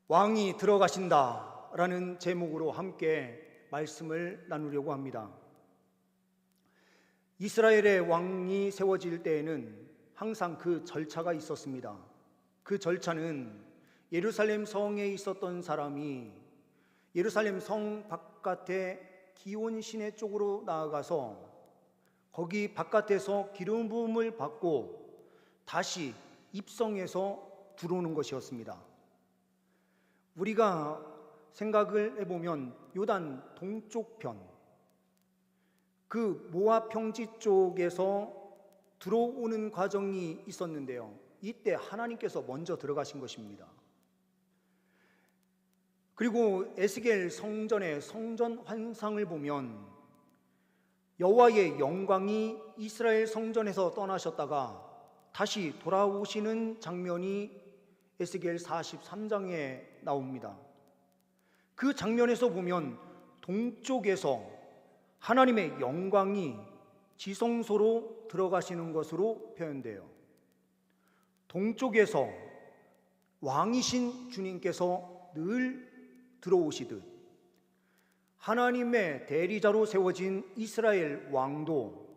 왕이 들어가신다라는 제목으로 함께 말씀을 나누려고 합니다. 이스라엘의 왕이 세워질 때에는 항상 그 절차가 있었습니다. 그 절차는 예루살렘 성에 있었던 사람이 예루살렘 성 바깥에 기온 시내 쪽으로 나아가서 거기 바깥에서 기름 부음을 받고 다시 입성해서 들어오는 것이었습니다. 우리가 생각을 해보면 요단 동쪽편, 그 모압 평지 쪽에서 들어오는 과정이 있었는데요, 이때 하나님께서 먼저 들어가신 것입니다. 그리고 에스겔 성전의 성전 환상을 보면 여호와의 영광이 이스라엘 성전에서 떠나셨다가 다시 돌아오시는 장면이 에스겔 43장에 나옵니다. 그 장면에서 보면 동쪽에서 하나님의 영광이 지성소로 들어가시는 것으로 표현돼요. 동쪽에서 왕이신 주님께서 늘 들어오시듯 하나님의 대리자로 세워진 이스라엘 왕도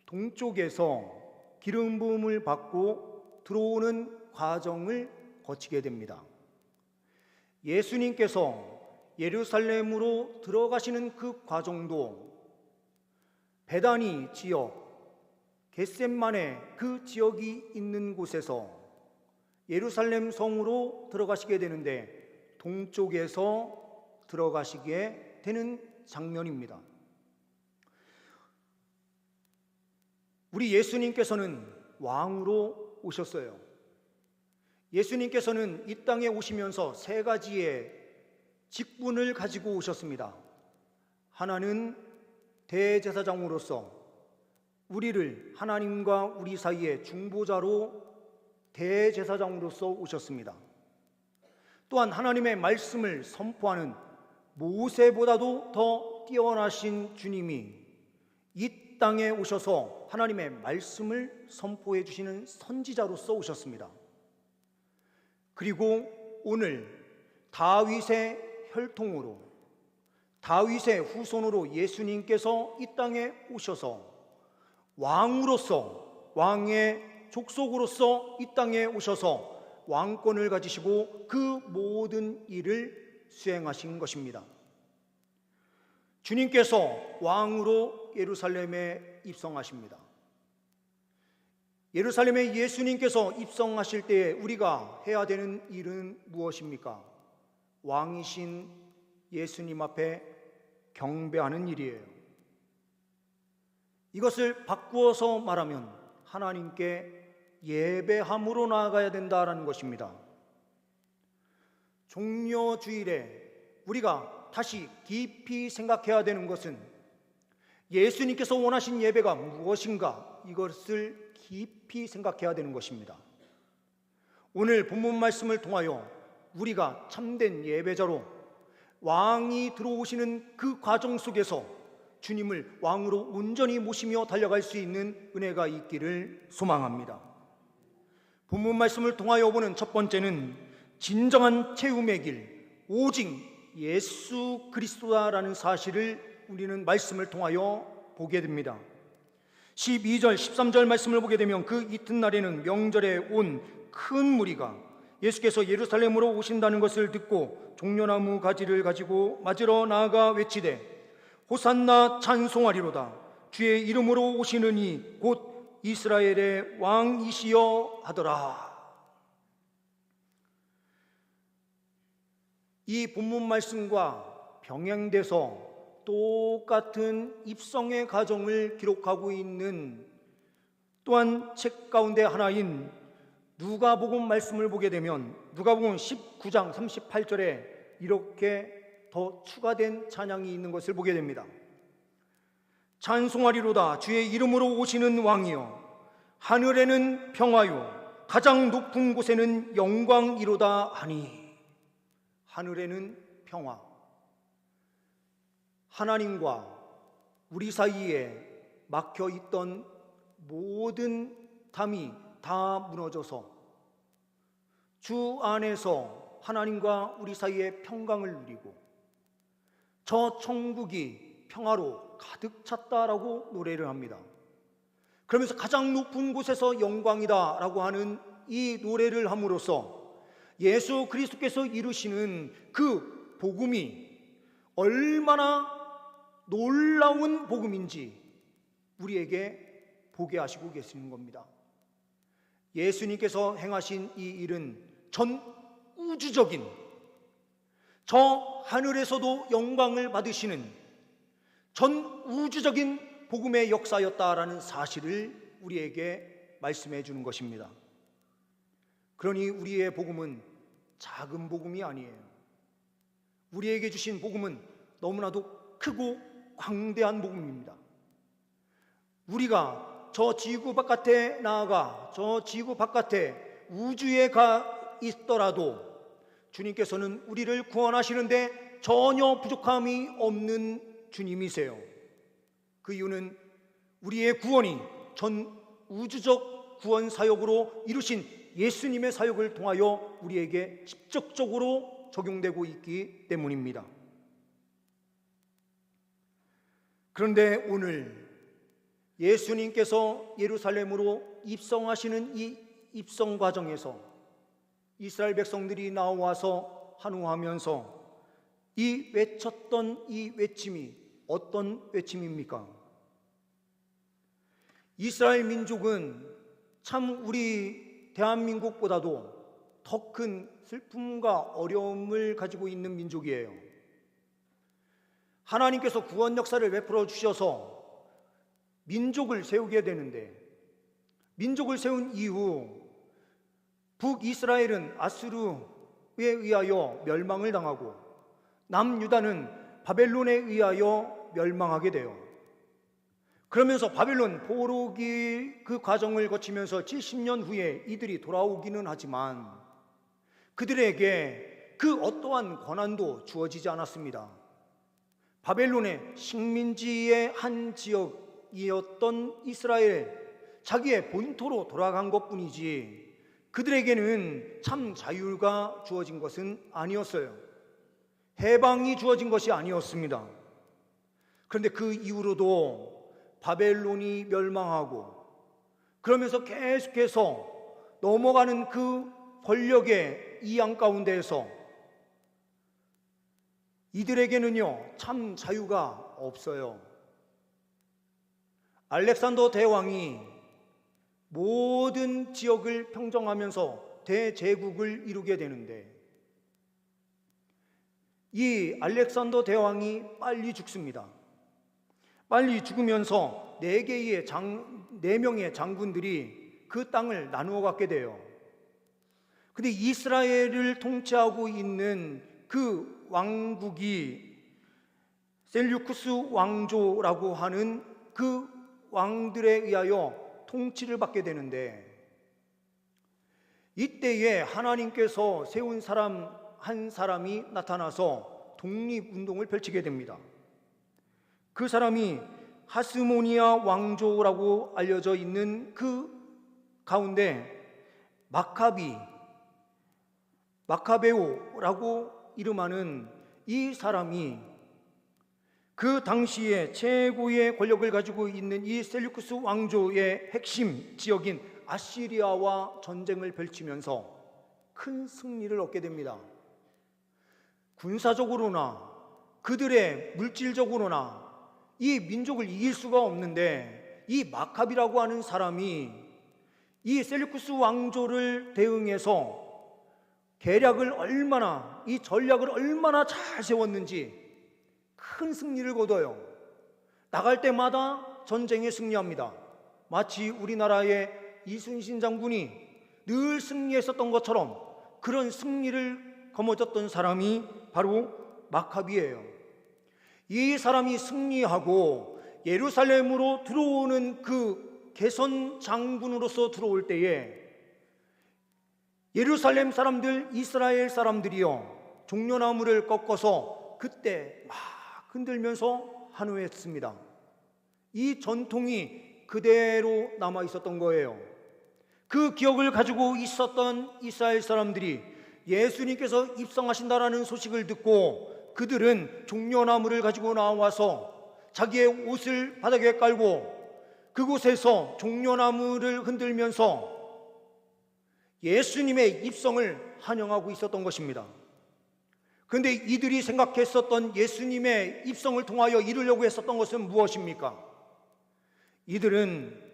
동쪽에서 기름 부음을 받고 들어오는 과정을 거치게 됩니다. 예수님께서 예루살렘으로 들어가시는 그 과정도 베다니 지역, 겟셋마네 그 지역이 있는 곳에서 예루살렘 성으로 들어가시게 되는데 동쪽에서 들어가시게 되는 장면입니다. 우리 예수님께서는 왕으로 오셨어요. 예수님께서는 이 땅에 오시면서 세 가지의 직분을 가지고 오셨습니다. 하나는 대제사장으로서 우리를 하나님과 우리 사이의 중보자로 대제사장으로서 오셨습니다. 또한 하나님의 말씀을 선포하는 모세보다도 더 뛰어나신 주님이 이 땅에 오셔서 하나님의 말씀을 선포해 주시는 선지자로서 오셨습니다. 그리고 오늘 다윗의 혈통으로, 다윗의 후손으로 예수님께서 이 땅에 오셔서 왕으로서, 왕의 족속으로서 이 땅에 오셔서 왕권을 가지시고 그 모든 일을 수행하신 것입니다. 주님께서 왕으로 예루살렘에 입성하십니다. 예루살렘에 예수님께서 입성하실 때에 우리가 해야 되는 일은 무엇입니까? 왕이신 예수님 앞에 경배하는 일이에요. 이것을 바꾸어서 말하면 하나님께 예배함으로 나아가야 된다라는 것입니다. 종려주일에 우리가 다시 깊이 생각해야 되는 것은 예수님께서 원하신 예배가 무엇인가, 이것을 깊이 생각해야 되는 것입니다. 오늘 본문 말씀을 통하여 우리가 참된 예배자로 왕이 들어오시는 그 과정 속에서 주님을 왕으로 온전히 모시며 달려갈 수 있는 은혜가 있기를 소망합니다. 본문 말씀을 통하여 보는 첫 번째는 진정한 체험의 길, 오직 예수 그리스도다라는 사실을 우리는 말씀을 통하여 보게 됩니다. 12절, 13절 말씀을 보게 되면 그 이튿날에는 명절에 온 큰 무리가 예수께서 예루살렘으로 오신다는 것을 듣고 종려나무 가지를 가지고 맞으러 나아가 외치되 호산나 찬송하리로다. 주의 이름으로 오시는 이 곧 이스라엘의 왕이시여 하더라. 이 본문 말씀과 병행돼서 똑같은 입성의 과정을 기록하고 있는 또한 책 가운데 하나인 누가복음 말씀을 보게 되면 누가복음 19장 38절에 이렇게 더 추가된 찬양이 있는 것을 보게 됩니다. 찬송하리로다. 주의 이름으로 오시는 왕이여, 하늘에는 평화요 가장 높은 곳에는 영광이로다 하니. 하늘에는 평화, 하나님과 우리 사이에 막혀있던 모든 담이 다 무너져서 주 안에서 하나님과 우리 사이에 평강을 누리고 저 천국이 평화로 가득 찼다라고 노래를 합니다. 그러면서 가장 높은 곳에서 영광이다라고 하는 이 노래를 함으로써 예수 그리스도께서 이루시는 그 복음이 얼마나 놀라운 복음인지 우리에게 보게 하시고 계시는 겁니다. 예수님께서 행하신 이 일은 전 우주적인, 저 하늘에서도 영광을 받으시는 전 우주적인 복음의 역사였다라는 사실을 우리에게 말씀해 주는 것입니다. 그러니 우리의 복음은 작은 복음이 아니에요. 우리에게 주신 복음은 너무나도 크고 광대한 복음입니다. 우리가 저 지구 바깥에 나아가 저 지구 바깥에 우주에 가 있더라도 주님께서는 우리를 구원하시는데 전혀 부족함이 없는 주님이세요. 그 이유는 우리의 구원이 전 우주적 구원 사역으로 이루신 예수님의 사역을 통하여 우리에게 직접적으로 적용되고 있기 때문입니다. 그런데 오늘 예수님께서 예루살렘으로 입성하시는 이 입성 과정에서 이스라엘 백성들이 나와서 환호하면서 이 외쳤던 이 외침이 어떤 외침입니까? 이스라엘 민족은 참 우리 대한민국보다도 더 큰 슬픔과 어려움을 가지고 있는 민족이에요. 하나님께서 구원 역사를 베풀어 주셔서 민족을 세우게 되는데, 민족을 세운 이후 북이스라엘은 아수르에 의하여 멸망을 당하고 남유다는 바벨론에 의하여 멸망하게 돼요. 그러면서 바벨론 포로기 그 과정을 거치면서 70년 후에 이들이 돌아오기는 하지만 그들에게 그 어떠한 권한도 주어지지 않았습니다. 바벨론의 식민지의 한 지역이었던 이스라엘, 자기의 본토로 돌아간 것뿐이지 그들에게는 참 자유가 주어진 것은 아니었어요. 해방이 주어진 것이 아니었습니다. 그런데 그 이후로도 바벨론이 멸망하고 그러면서 계속해서 넘어가는 그 권력의 이양 가운데에서 이들에게는요 참 자유가 없어요. 알렉산더 대왕이 모든 지역을 평정하면서 대제국을 이루게 되는데 이 알렉산더 대왕이 빨리 죽습니다. 빨리 죽으면서 4명의 장군들이 그 땅을 나누어 갖게 돼요. 근데 이스라엘을 통치하고 있는 그 왕국이 셀류쿠스 왕조라고 하는 그 왕들에 의하여 통치를 받게 되는데, 이때에 하나님께서 세운 사람 한 사람이 나타나서 독립운동을 펼치게 됩니다. 그 사람이 하스모니아 왕조라고 알려져 있는 그 가운데 마카베오라고 이름하는 이 사람이 그 당시에 최고의 권력을 가지고 있는 이 셀류쿠스 왕조의 핵심 지역인 아시리아와 전쟁을 펼치면서 큰 승리를 얻게 됩니다. 군사적으로나 그들의 물질적으로나 이 민족을 이길 수가 없는데, 이 마카비라고 하는 사람이 이 셀류쿠스 왕조를 대응해서 계략을 얼마나, 이 전략을 얼마나 잘 세웠는지 큰 승리를 거둬요. 나갈 때마다 전쟁에 승리합니다. 마치 우리나라의 이순신 장군이 늘 승리했었던 것처럼 그런 승리를 거머쥐었던 사람이 바로 마카비예요. 이 사람이 승리하고 예루살렘으로 들어오는 그 개선 장군으로서 들어올 때에 예루살렘 사람들, 이스라엘 사람들이요 종려나무를 꺾어서 그때 막 흔들면서 환호했습니다. 이 전통이 그대로 남아 있었던 거예요. 그 기억을 가지고 있었던 이스라엘 사람들이 예수님께서 입성하신다라는 소식을 듣고 그들은 종려나무를 가지고 나와서 자기의 옷을 바닥에 깔고 그곳에서 종려나무를 흔들면서 예수님의 입성을 환영하고 있었던 것입니다. 그런데 이들이 생각했었던 예수님의 입성을 통하여 이루려고 했었던 것은 무엇입니까? 이들은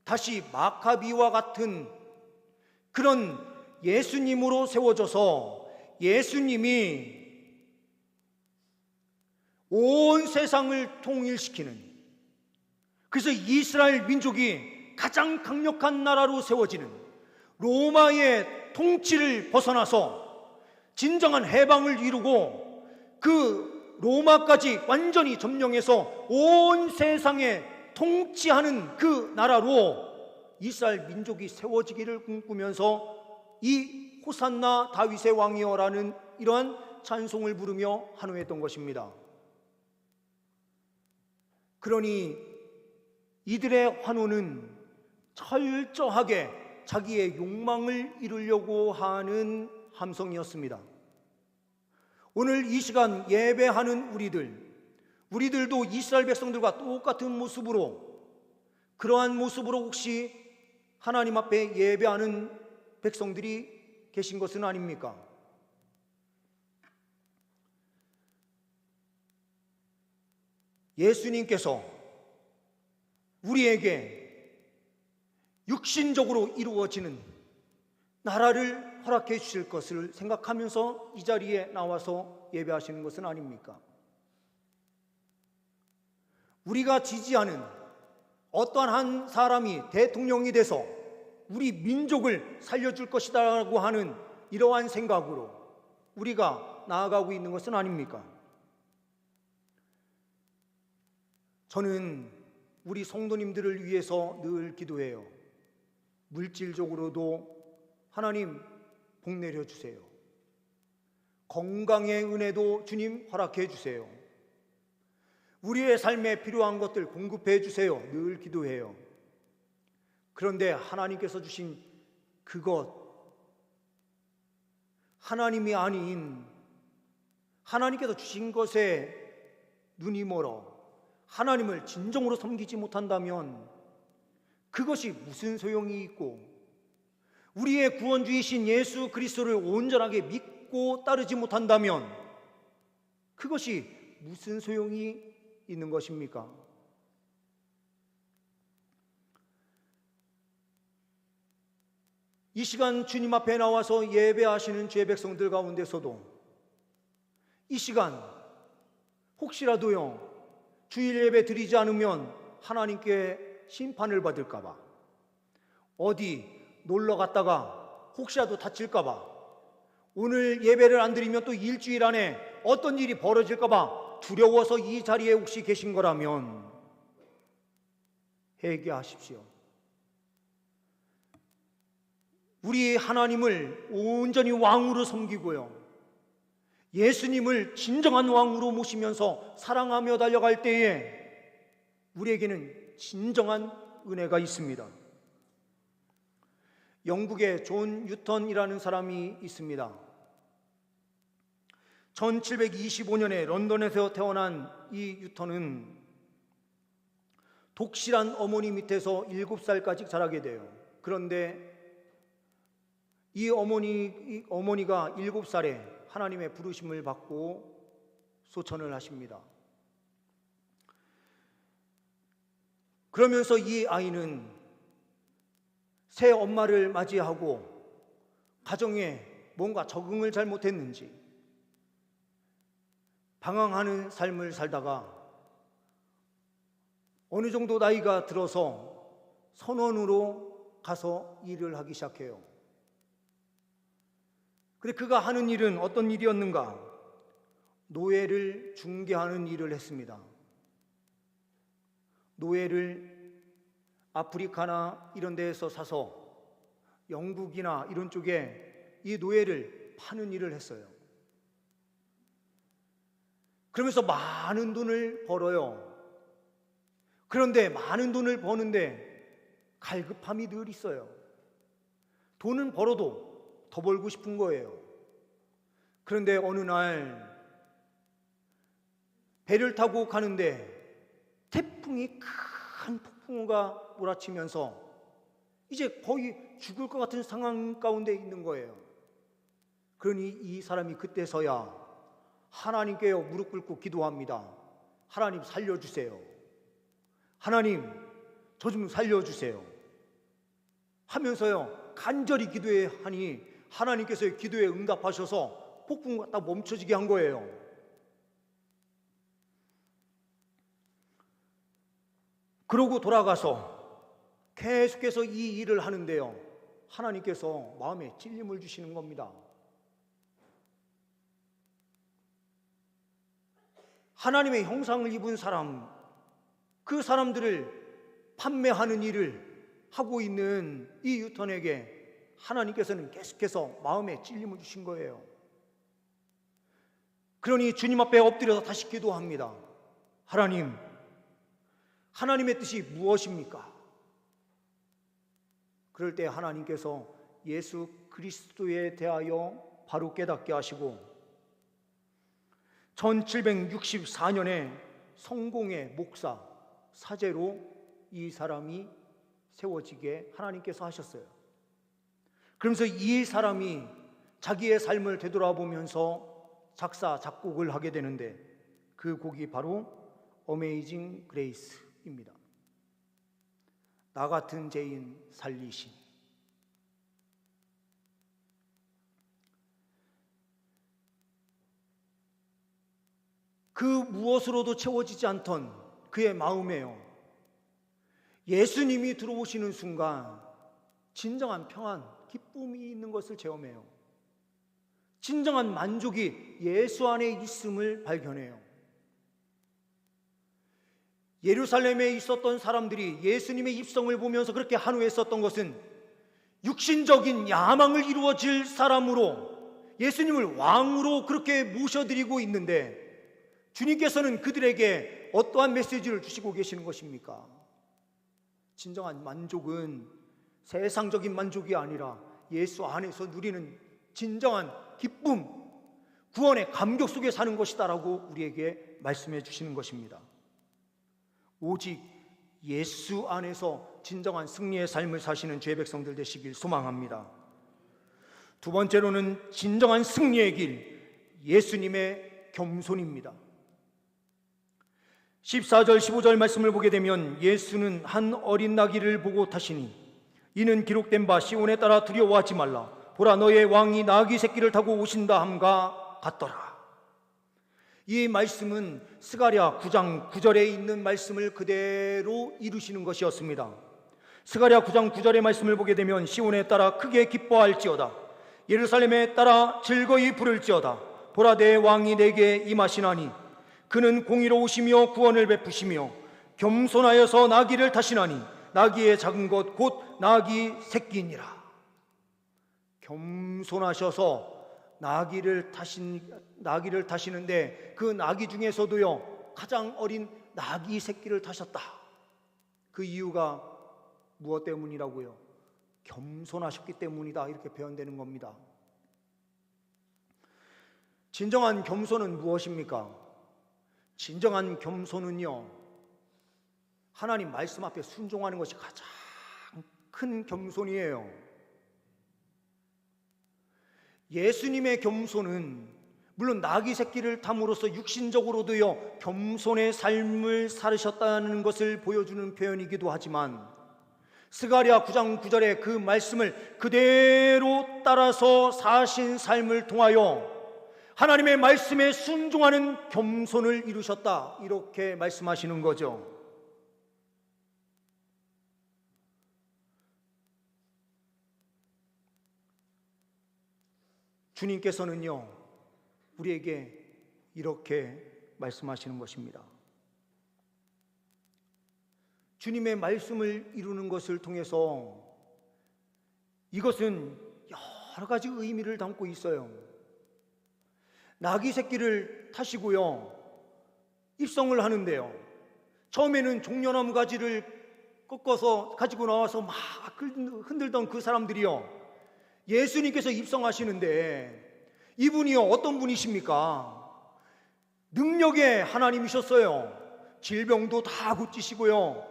다시 마카비와 같은 그런 예수님으로 세워져서 예수님이 온 세상을 통일시키는, 그래서 이스라엘 민족이 가장 강력한 나라로 세워지는 로마의 통치를 벗어나서 진정한 해방을 이루고 그 로마까지 완전히 점령해서 온 세상에 통치하는 그 나라로 이스라엘 민족이 세워지기를 꿈꾸면서 이 호산나 다윗의 왕이여라는 이러한 찬송을 부르며 환호했던 것입니다. 그러니 이들의 환호는 철저하게 자기의 욕망을 이루려고 하는 함성이었습니다. 오늘 이 시간 예배하는 우리들도 이스라엘 백성들과 똑같은 모습으로, 그러한 모습으로 혹시 하나님 앞에 예배하는 백성들이 계신 것은 아닙니까? 예수님께서 우리에게 육신적으로 이루어지는 나라를 허락해 주실 것을 생각하면서 이 자리에 나와서 예배하시는 것은 아닙니까? 우리가 지지하는 어떠한 한 사람이 대통령이 돼서 우리 민족을 살려줄 것이다라고 하는 이러한 생각으로 우리가 나아가고 있는 것은 아닙니까? 저는 우리 성도님들을 위해서 늘 기도해요. 물질적으로도 하나님 복 내려주세요. 건강의 은혜도 주님 허락해 주세요. 우리의 삶에 필요한 것들 공급해 주세요. 늘 기도해요. 그런데 하나님께서 주신 그것, 하나님이 아닌 하나님께서 주신 것에 눈이 멀어 하나님을 진정으로 섬기지 못한다면 그것이 무슨 소용이 있고, 우리의 구원주이신 예수 그리스도를 온전하게 믿고 따르지 못한다면 그것이 무슨 소용이 있는 것입니까? 이 시간 주님 앞에 나와서 예배하시는 주의 백성들 가운데서도 이 시간 혹시라도요 주일 예배 드리지 않으면 하나님께 심판을 받을까봐, 어디 놀러 갔다가 혹시라도 다칠까봐, 오늘 예배를 안 드리면 또 일주일 안에 어떤 일이 벌어질까봐 두려워서 이 자리에 혹시 계신 거라면 회개하십시오. 우리 하나님을 온전히 왕으로 섬기고요, 예수님을 진정한 왕으로 모시면서 사랑하며 달려갈 때에 우리에게는 진정한 은혜가 있습니다. 영국의 존 유턴이라는 사람이 있습니다. 1725년에 런던에서 태어난 이 유턴은 독실한 어머니 밑에서 7살까지 자라게 돼요. 그런데 이 어머니가 7살에 하나님의 부르심을 받고 소천을 하십니다. 그러면서 이 아이는 새 엄마를 맞이하고 가정에 뭔가 적응을 잘못했는지 방황하는 삶을 살다가 어느 정도 나이가 들어서 선원으로 가서 일을 하기 시작해요. 그런데 그가 하는 일은 어떤 일이었는가? 노예를 중개하는 일을 했습니다. 노예를 아프리카나 이런 데에서 사서 영국이나 이런 쪽에 이 노예를 파는 일을 했어요. 그러면서 많은 돈을 벌어요. 그런데 많은 돈을 버는데 갈급함이 늘 있어요. 돈은 벌어도 더 벌고 싶은 거예요. 그런데 어느 날 배를 타고 가는데 태풍이 큰 폭풍우가 몰아치면서 이제 거의 죽을 것 같은 상황 가운데 있는 거예요. 그러니 이 사람이 그때서야 하나님께 무릎 꿇고 기도합니다. 하나님 살려주세요. 하나님 저 좀 살려주세요 하면서요 간절히 기도하니 하나님께서 기도에 응답하셔서 폭풍우가 딱 멈춰지게 한 거예요. 그러고 돌아가서 계속해서 이 일을 하는데요 하나님께서 마음에 찔림을 주시는 겁니다. 하나님의 형상을 입은 사람, 그 사람들을 판매하는 일을 하고 있는 이 유턴에게 하나님께서는 계속해서 마음에 찔림을 주신 거예요. 그러니 주님 앞에 엎드려서 다시 기도합니다. 하나님, 하나님의 뜻이 무엇입니까? 그럴 때 하나님께서 예수 그리스도에 대하여 바로 깨닫게 하시고 1764년에 성공의 목사, 사제로 이 사람이 세워지게 하나님께서 하셨어요. 그러면서 이 사람이 자기의 삶을 되돌아보면서 작사, 작곡을 하게 되는데 그 곡이 바로 어메이징 그레이스입니다. 나 같은 죄인 살리신. 그 무엇으로도 채워지지 않던 그의 마음에요 예수님이 들어오시는 순간 진정한 평안, 기쁨이 있는 것을 체험해요. 진정한 만족이 예수 안에 있음을 발견해요. 예루살렘에 있었던 사람들이 예수님의 입성을 보면서 그렇게 한우했었던 것은 육신적인 야망을 이루어질 사람으로 예수님을 왕으로 그렇게 모셔드리고 있는데 주님께서는 그들에게 어떠한 메시지를 주시고 계시는 것입니까? 진정한 만족은 세상적인 만족이 아니라 예수 안에서 누리는 진정한 기쁨, 구원의 감격 속에 사는 것이다라고 우리에게 말씀해 주시는 것입니다. 오직 예수 안에서 진정한 승리의 삶을 사시는 주의 백성들 되시길 소망합니다. 두 번째로는 진정한 승리의 길, 예수님의 겸손입니다. 14절 15절 말씀을 보게 되면 예수는 한 어린 나귀를 보고 타시니 이는 기록된 바 시온에 따라 두려워하지 말라 보라 너의 왕이 나귀 새끼를 타고 오신다 함과 같더라. 이 말씀은 스가랴 9장 9절에 있는 말씀을 그대로 이루시는 것이었습니다. 스가랴 9장 9절의 말씀을 보게 되면 시온에 따라 크게 기뻐할지어다 예루살렘에 따라 즐거이 부를지어다 보라 내 왕이 내게 임하시나니 그는 공의로우시며 구원을 베푸시며 겸손하여서 나귀를 타시나니 나귀의 작은 것 곧 나귀 새끼니라. 겸손하셔서 나귀를 타시는데 그 나귀 중에서도요 가장 어린 나귀 새끼를 타셨다. 그 이유가 무엇 때문이라고요? 겸손하셨기 때문이다 이렇게 표현되는 겁니다. 진정한 겸손은 무엇입니까? 진정한 겸손은요 하나님 말씀 앞에 순종하는 것이 가장 큰 겸손이에요. 예수님의 겸손은 물론 나귀 새끼를 탐으로써 육신적으로도요 겸손의 삶을 살으셨다는 것을 보여주는 표현이기도 하지만 스가랴 9장 9절의 그 말씀을 그대로 따라서 사신 삶을 통하여 하나님의 말씀에 순종하는 겸손을 이루셨다 이렇게 말씀하시는 거죠. 주님께서는요 우리에게 이렇게 말씀하시는 것입니다. 주님의 말씀을 이루는 것을 통해서 이것은 여러 가지 의미를 담고 있어요. 나귀 새끼를 타시고요 입성을 하는데요 처음에는 종려나무 가지를 꺾어서 가지고 나와서 막 흔들던 그 사람들이요 예수님께서 입성하시는데 이분이요 어떤 분이십니까? 능력의 하나님이셨어요. 질병도 다 고치시고요,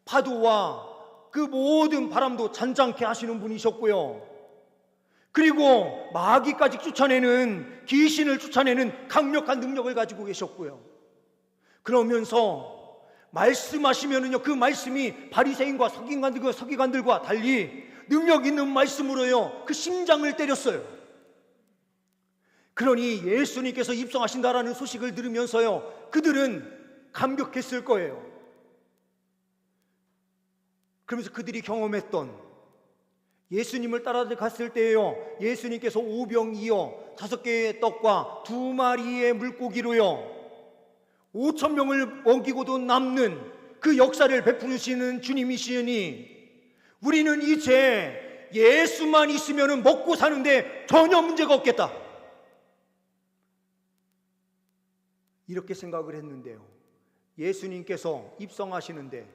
파도와 그 모든 바람도 잔잔케 하시는 분이셨고요, 그리고 마귀까지 쫓아내는, 귀신을 쫓아내는 강력한 능력을 가지고 계셨고요. 그러면서 말씀하시면은요, 그 말씀이 바리새인과 서기관들과 달리 능력 있는 말씀으로요, 그 심장을 때렸어요. 그러니 예수님께서 입성하신다라는 소식을 들으면서요, 그들은 감격했을 거예요. 그러면서 그들이 경험했던, 예수님을 따라갔을 때에요, 예수님께서 오병이어 5개의 떡과 2마리의 물고기로요 5,000명을 먹이고도 남는 그 역사를 베푸시는 주님이시니, 우리는 이제 예수만 있으면 먹고 사는데 전혀 문제가 없겠다, 이렇게 생각을 했는데요, 예수님께서 입성하시는데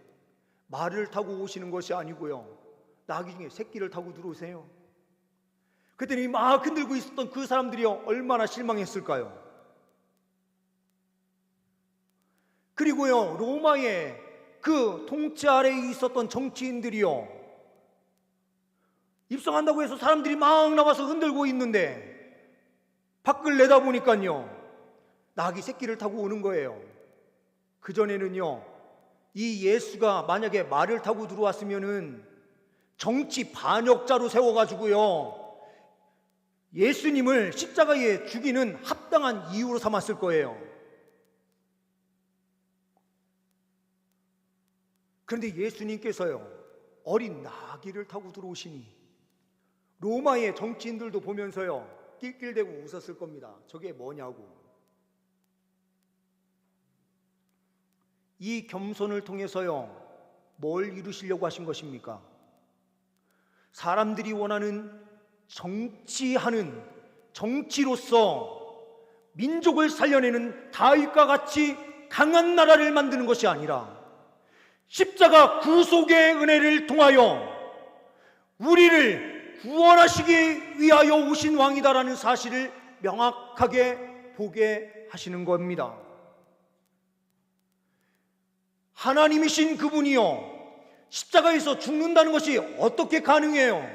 말을 타고 오시는 것이 아니고요, 나귀 중에 새끼를 타고 들어오세요. 그랬더니 막 흔들고 있었던 그 사람들이요, 얼마나 실망했을까요? 그리고요, 로마의 그 통치 아래에 있었던 정치인들이요, 입성한다고 해서 사람들이 막 나와서 흔들고 있는데 밖을 내다보니까요, 나귀 새끼를 타고 오는 거예요. 그전에는요, 이 예수가 만약에 말을 타고 들어왔으면은 정치 반역자로 세워가지고요, 예수님을 십자가에 죽이는 합당한 이유로 삼았을 거예요. 그런데 예수님께서요, 어린 나귀를 타고 들어오시니 로마의 정치인들도 보면서요, 낄낄대고 웃었을 겁니다. 저게 뭐냐고. 이 겸손을 통해서요, 뭘 이루시려고 하신 것입니까? 사람들이 원하는 정치하는, 정치로서 민족을 살려내는 다윗과 같이 강한 나라를 만드는 것이 아니라 십자가 구속의 은혜를 통하여 우리를 구원하시기 위하여 오신 왕이다라는 사실을 명확하게 보게 하시는 겁니다. 하나님이신 그분이요, 십자가에서 죽는다는 것이 어떻게 가능해요?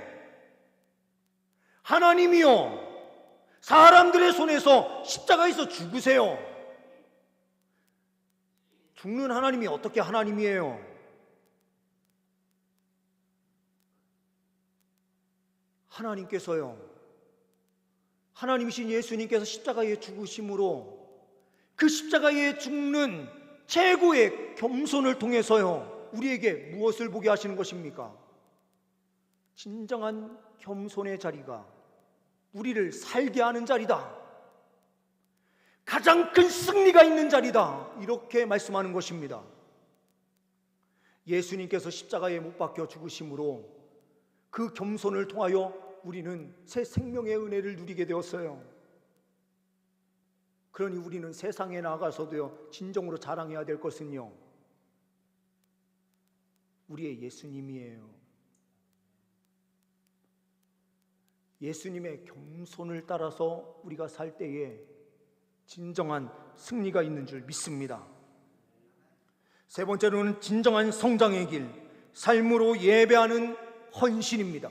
하나님이요, 사람들의 손에서 십자가에서 죽으세요. 죽는 하나님이 어떻게 하나님이에요? 하나님께서요, 하나님이신 예수님께서 십자가에 죽으심으로 그 십자가에 죽는 최고의 겸손을 통해서요, 우리에게 무엇을 보게 하시는 것입니까? 진정한 겸손의 자리가 우리를 살게 하는 자리다, 가장 큰 승리가 있는 자리다, 이렇게 말씀하는 것입니다. 예수님께서 십자가에 못 박혀 죽으심으로 그 겸손을 통하여 우리는 새 생명의 은혜를 누리게 되었어요. 그러니 우리는 세상에 나가서도요, 진정으로 자랑해야 될 것은요, 우리의 예수님이에요. 예수님의 겸손을 따라서 우리가 살 때에 진정한 승리가 있는 줄 믿습니다. 세 번째로는 진정한 성장의 길, 삶으로 예배하는 헌신입니다.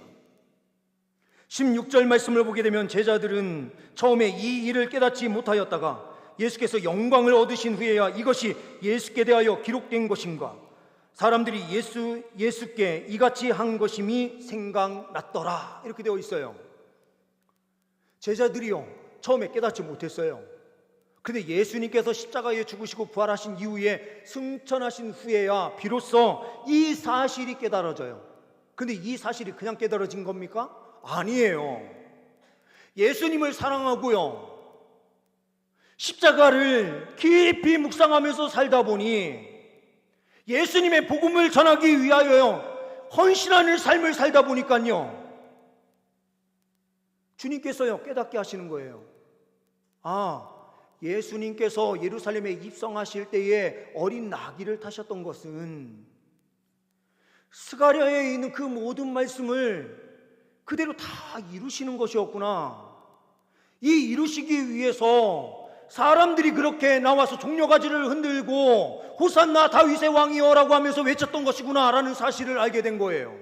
16절 말씀을 보게 되면 제자들은 처음에 이 일을 깨닫지 못하였다가 예수께서 영광을 얻으신 후에야 이것이 예수께 대하여 기록된 것인가, 사람들이 예수께 이같이 한 것임이 생각났더라, 이렇게 되어 있어요. 제자들이요, 처음에 깨닫지 못했어요. 그런데 예수님께서 십자가에 죽으시고 부활하신 이후에 승천하신 후에야 비로소 이 사실이 깨달아져요. 그런데 이 사실이 그냥 깨달아진 겁니까? 아니에요. 예수님을 사랑하고요, 십자가를 깊이 묵상하면서 살다 보니 예수님의 복음을 전하기 위하여 헌신하는 삶을 살다 보니까요, 주님께서요, 깨닫게 하시는 거예요. 예수님께서 예루살렘에 입성하실 때에 어린 나귀를 타셨던 것은 스가랴에 있는 그 모든 말씀을 그대로 다 이루시는 것이었구나. 이 이루시기 위해서 사람들이 그렇게 나와서 종려가지를 흔들고 호산나 다윗의 왕이여라고 하면서 외쳤던 것이구나라는 사실을 알게 된 거예요.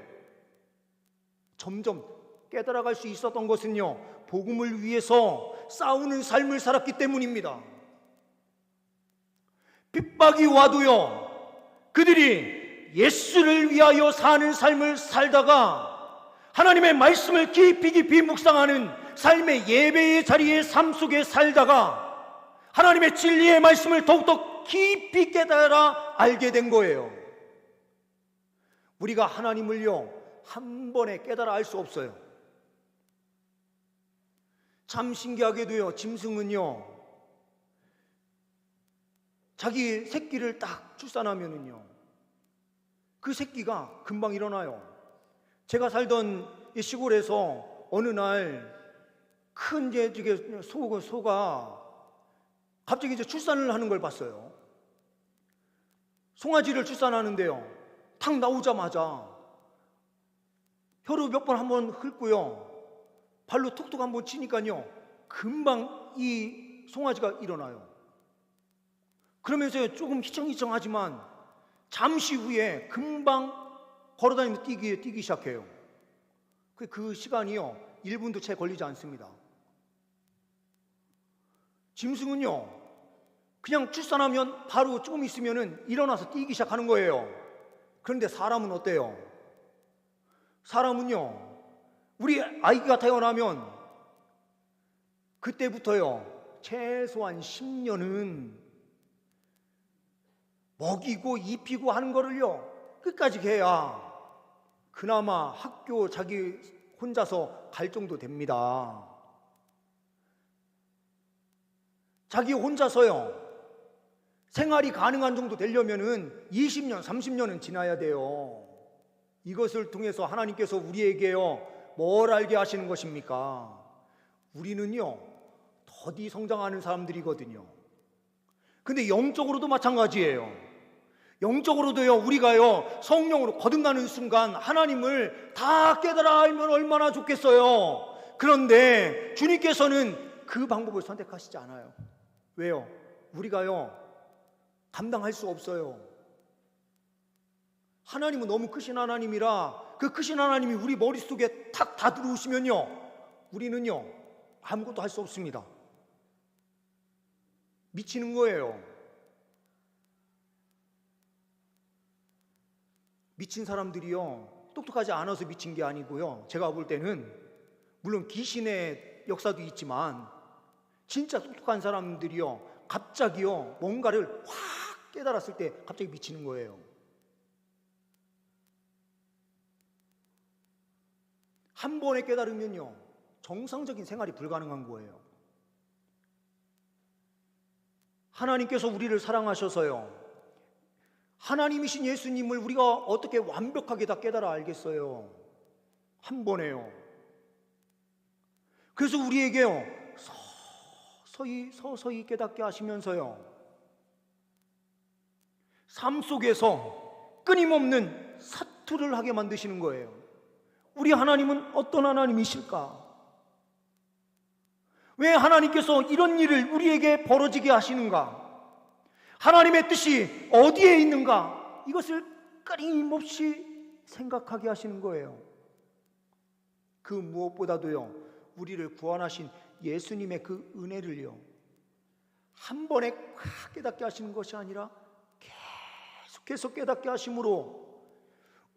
점점 깨달아갈 수 있었던 것은요, 복음을 위해서 싸우는 삶을 살았기 때문입니다. 핍박이 와도요, 그들이 예수를 위하여 사는 삶을 살다가 하나님의 말씀을 깊이 묵상하는 삶의 예배의 자리의 삶 속에 살다가 하나님의 진리의 말씀을 더욱더 깊이 깨달아 알게 된 거예요. 우리가 하나님을요, 한 번에 깨달아 알 수 없어요. 참 신기하게도요, 짐승은요, 자기 새끼를 딱 출산하면은요, 그 새끼가 금방 일어나요. 제가 살던 이 시골에서 어느 날 큰 소가 갑자기 출산을 하는 걸 봤어요. 송아지를 출산하는데요, 탁 나오자마자 혀로 몇 번 한번 훑고요, 발로 툭툭 한번 치니까요, 금방 이 송아지가 일어나요. 그러면서 조금 희청희청하지만 잠시 후에 금방 걸어다니면서 뛰기 시작해요. 그 시간이요, 1분도 채 걸리지 않습니다. 짐승은요, 그냥 출산하면 바로 조금 있으면은 일어나서 뛰기 시작하는 거예요. 그런데 사람은 어때요? 사람은요, 우리 아이가 태어나면 그때부터요, 최소한 10년은 먹이고 입히고 하는 거를요, 끝까지 해야 그나마 학교 자기 혼자서 갈 정도 됩니다. 자기 혼자서요, 생활이 가능한 정도 되려면은 20년, 30년은 지나야 돼요. 이것을 통해서 하나님께서 우리에게요, 뭘 알게 하시는 것입니까? 우리는요, 더디 성장하는 사람들이거든요. 근데 영적으로도 마찬가지예요. 영적으로도요, 우리가요, 성령으로 거듭나는 순간 하나님을 다 깨달아 알면 얼마나 좋겠어요. 그런데 주님께서는 그 방법을 선택하시지 않아요. 왜요? 우리가요, 감당할 수 없어요. 하나님은 너무 크신 하나님이라 그 크신 하나님이 우리 머릿속에 탁 다 들어오시면요, 우리는요, 아무것도 할 수 없습니다. 미치는 거예요. 미친 사람들이요, 똑똑하지 않아서 미친 게 아니고요, 제가 볼 때는 물론 귀신의 역사도 있지만 진짜 똑똑한 사람들이요, 갑자기요, 뭔가를 확 깨달았을 때 갑자기 미치는 거예요. 한 번에 깨달으면요, 정상적인 생활이 불가능한 거예요. 하나님께서 우리를 사랑하셔서요, 하나님이신 예수님을 우리가 어떻게 완벽하게 다 깨달아 알겠어요? 한 번에요. 그래서 우리에게요, 서서히 깨닫게 하시면서요, 삶 속에서 끊임없는 사투를 하게 만드시는 거예요. 우리 하나님은 어떤 하나님이실까? 왜 하나님께서 이런 일을 우리에게 벌어지게 하시는가? 하나님의 뜻이 어디에 있는가? 이것을 끊임없이 생각하게 하시는 거예요. 그 무엇보다도요, 우리를 구원하신 예수님의 그 은혜를요, 한 번에 확 깨닫게 하시는 것이 아니라 계속해서 깨닫게 하심으로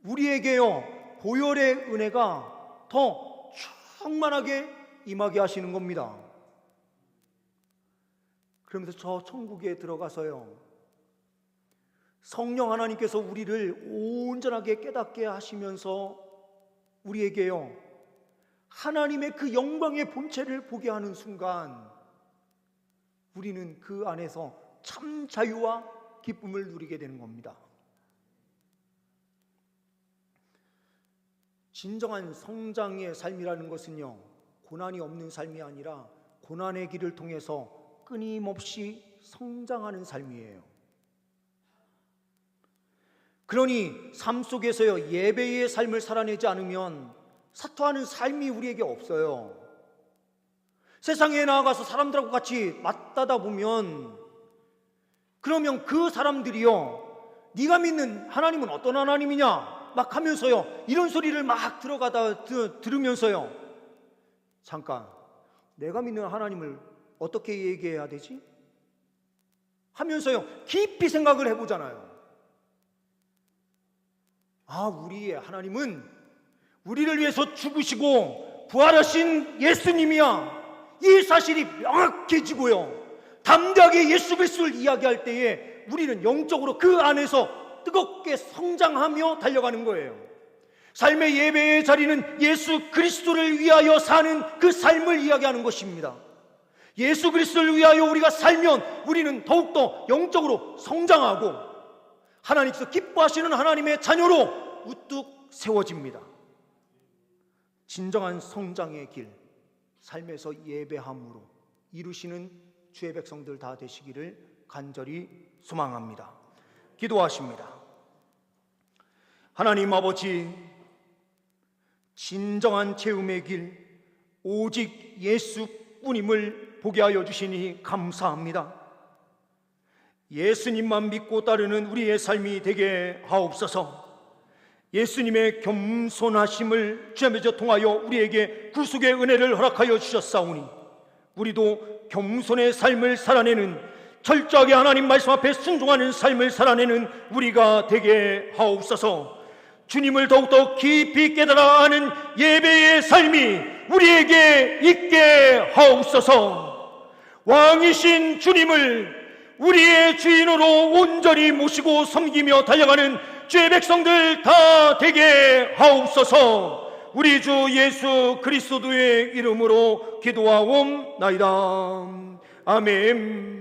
우리에게요, 보혈의 은혜가 더 충만하게 임하게 하시는 겁니다. 그러면서 저 천국에 들어가서요, 성령 하나님께서 우리를 온전하게 깨닫게 하시면서 우리에게요, 하나님의 그 영광의 본체를 보게 하는 순간 우리는 그 안에서 참 자유와 기쁨을 누리게 되는 겁니다. 진정한 성장의 삶이라는 것은요, 고난이 없는 삶이 아니라 고난의 길을 통해서 끊임없이 성장하는 삶이에요. 그러니 삶 속에서요, 예배의 삶을 살아내지 않으면 사토하는 삶이 우리에게 없어요. 세상에 나아가서 사람들하고 같이 맞다다 보면, 그러면 그 사람들이요, 네가 믿는 하나님은 어떤 하나님이냐 막 하면서요, 이런 소리를 막 들으면서요, 잠깐, 내가 믿는 하나님을 어떻게 얘기해야 되지? 하면서요, 깊이 생각을 해보잖아요. 아, 우리의 하나님은 우리를 위해서 죽으시고 부활하신 예수님이야. 이 사실이 명확해지고요, 담대하게 예수 그리스도를 이야기할 때에 우리는 영적으로 그 안에서 뜨겁게 성장하며 달려가는 거예요. 삶의 예배의 자리는 예수 그리스도를 위하여 사는 그 삶을 이야기하는 것입니다. 예수 그리스도를 위하여 우리가 살면 우리는 더욱더 영적으로 성장하고 하나님께서 기뻐하시는 하나님의 자녀로 우뚝 세워집니다. 진정한 성장의 길, 삶에서 예배함으로 이루시는 주의 백성들 다 되시기를 간절히 소망합니다. 기도하십니다. 하나님 아버지, 진정한 체험의 길 오직 예수뿐임을 보게 하여 주시니 감사합니다. 예수님만 믿고 따르는 우리의 삶이 되게 하옵소서. 예수님의 겸손하심을 주님께서 통하여 우리에게 구속의 은혜를 허락하여 주셨사오니 우리도 겸손의 삶을 살아내는, 철저하게 하나님 말씀 앞에 순종하는 삶을 살아내는 우리가 되게 하옵소서. 주님을 더욱더 깊이 깨달아 아는 예배의 삶이 우리에게 있게 하옵소서. 왕이신 주님을 우리의 주인으로 온전히 모시고 섬기며 달려가는 주의 백성들 다 되게 하옵소서. 우리 주 예수 그리스도의 이름으로 기도하옵나이다. 아멘.